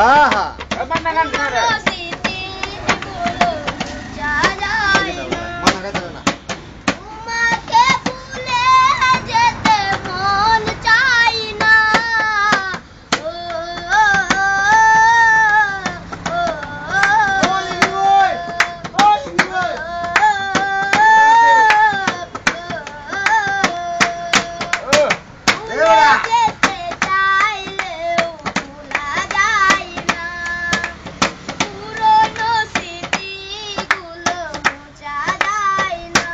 আহা মান্না গান করে মানা গাইতে না তোমাকে ভুলে যেতে মন চাই না ও যেতে চাইলেও ভোলা যায় না পুরনো স্মৃতিগুলো মোছা যায় না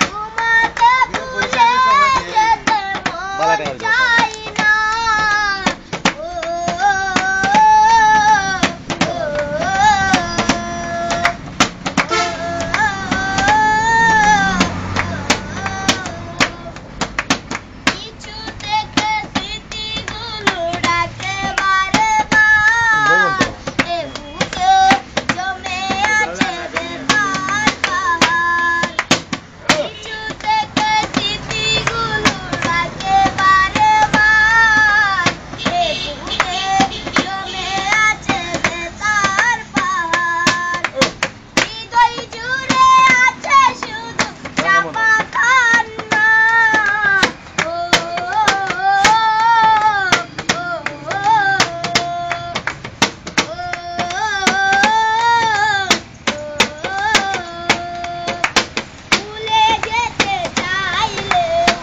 তোমাকে ভুলে যেতে মন চাই না কিছু থেকে স্মৃতিগুলো ডাকে বারে বার এ বুকে জমে আছে বেতার পাহাড় কিছু থেকে স্মৃতিগুলো ডাকে বারে বার এ বুকে জমে আছে বেতার পাহাড় হৃদয় জুড়ে আছে শুধু চাপা কান্না ভুলে যেতে চাইলেও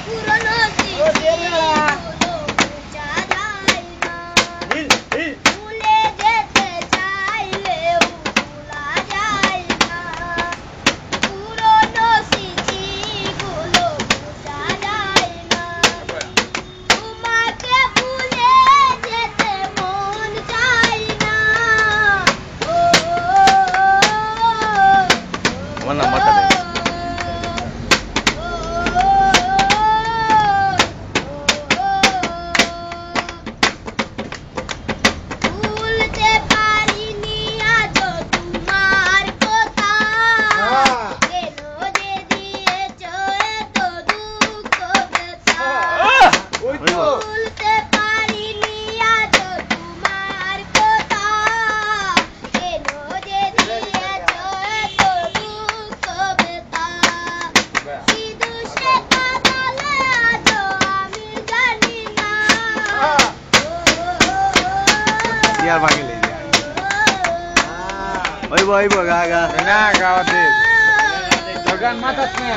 পুরনো স্মৃতিগুলো মোছা যায় না ভুলে যেতে চাইলেও ভোলা যায় না পুরনো স্মৃতিগুলো মোছা যায় না তোমাকে ভুলে যেতে মন চাই না আমার নাম্বারটা দে ভুলতে পারিনি আজও তোমার কথা কেন যে দিয়েছো এত দুঃখ ব্যথা ওই তো ভুলতে পারিনি আজও তোমার কথা কেন যে দিয়েছো এত দুঃখ ব্যথা শুধু সে কাঁদালে আজও আমি জানি না ইয়ার বাগেলে ওই বই গা গা না গাওয়া দে গান মাথাত না